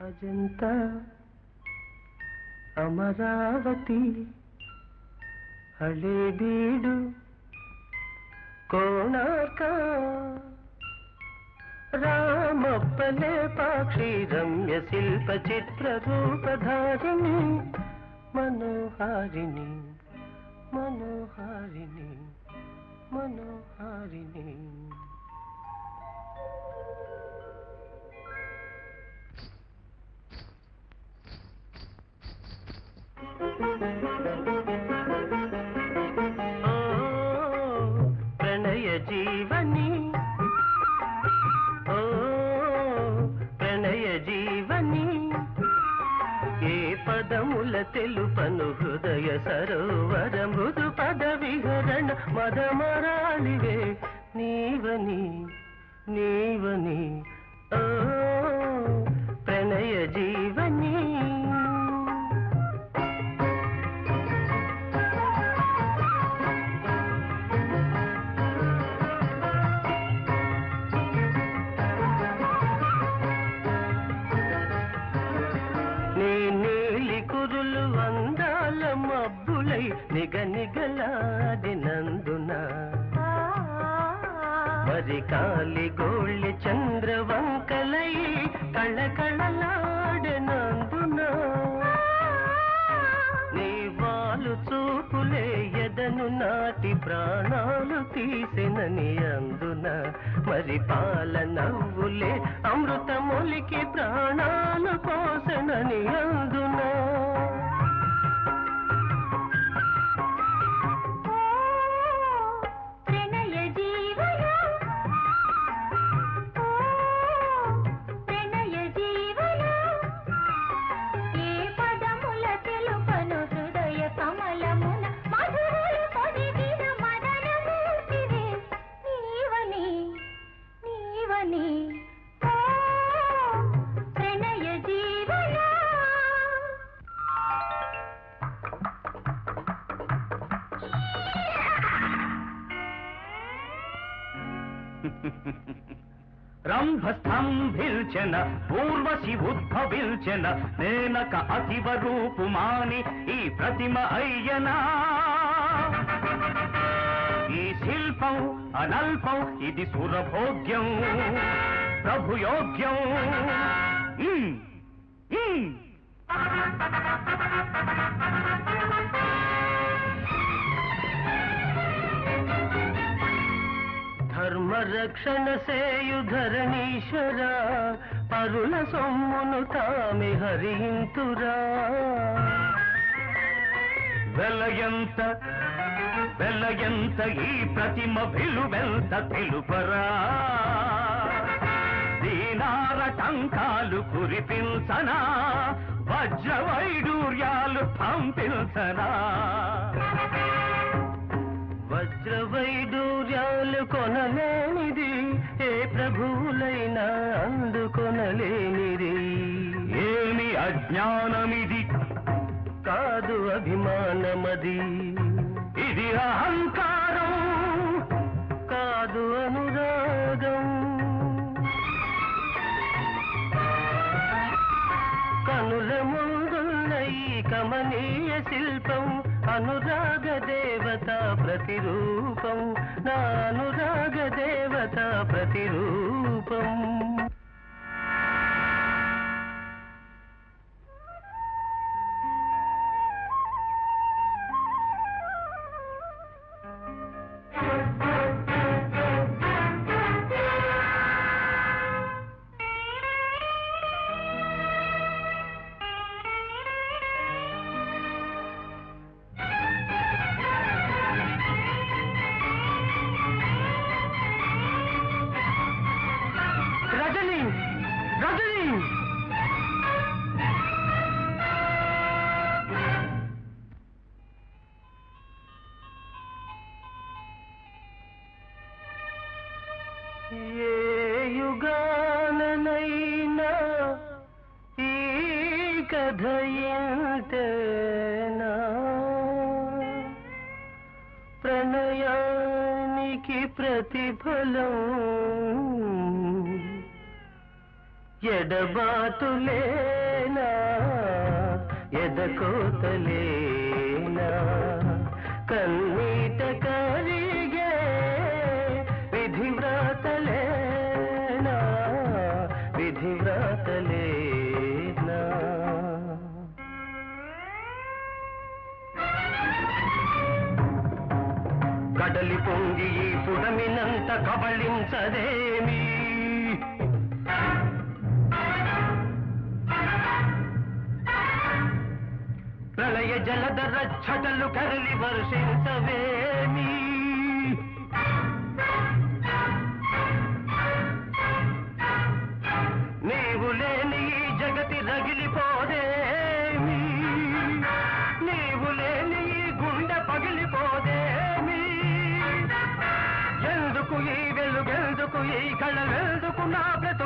అజంతా అమరావతి హళేబీడు కోణార్క రామప్పలే పాక్షి రమ్య శిల్ప చిత్ర రూపధారిణి మనోహారిణి మనోహారిణి మనోహారిణి. ప్రణయ జీవని ఓ ప్రణయ జీవని ఏ పదముల తెలుపను హృదయ సరోవర మృదు పద విహరణ మదమరాళివే నీవని నీవని ఓ ప్రణయ జీవని. అందాల మబ్బులై నిగనిగలాడినందున మరి కాలి గోళ్ళి చంద్రవంకలై కళకళలాడినందున నీ వాలు చూపులే ఎదను నాటి ప్రాణాలు తీసినని అందున మరి పాల నవ్వులే అమృతములికి ప్రాణాలు పోసనని అందున రంభస్తంభిల్చన పూర్వశి ఉద్భవిల్చన నేనక అతివ రూపుమాని ఈ ప్రతిమ అయ్యనా. ఈ శిల్పం అనల్పం ఇది సురభోగ్యం ప్రభుయోగ్యం. ధర్మరక్షణ సేయుధరణీశ్వర పరుల సొమ్మును తామి హరింతురా. వెలయంత వెలయంత ఈ ప్రతిమ విలువెంత తెలుపరా. దీనార టంకాలు కురిపించనా వజ్ర వైడూర్యాలు పంపించనా. వజ్ర వైడూర్యాలు కొనలేనిది ఏ ప్రభువులైనా అందుకొనలేనిది. ఏమి అజ్ఞానమిది కాదు అభిమానమది. ఇది అహంకారం కాదు అనురాగం. కనుల ముందున్న ఈ కమనీయ శిల్పం అనురాగ దేవత ప్రతిరూపం నా అనురాగ దేవత ప్రతిరూపం. ఏ యుగాననైనా ఈ కథ ఎంతేనా ప్రణయానికి ప్రతిఫలం ఎడబాటులేనా ఎదకోతలేనా కన్నీట కరిగే విధివ్రాతలేనా విధివ్రాతలేనా కడలి పొంగి ఈ పుడమినంత కబళించదేమి ప్రళయ జలధర ఛటలు కరలి వర్షించవేమి నీవు లేని ఈ జగతి రగిలిపోదేమి నీవు లేని ఈ గుండె పగిలిపోదేమి ఎందుకు ఈ వెలుగెందుకు ఈ కళ వెందుకు నా బ్రతుకు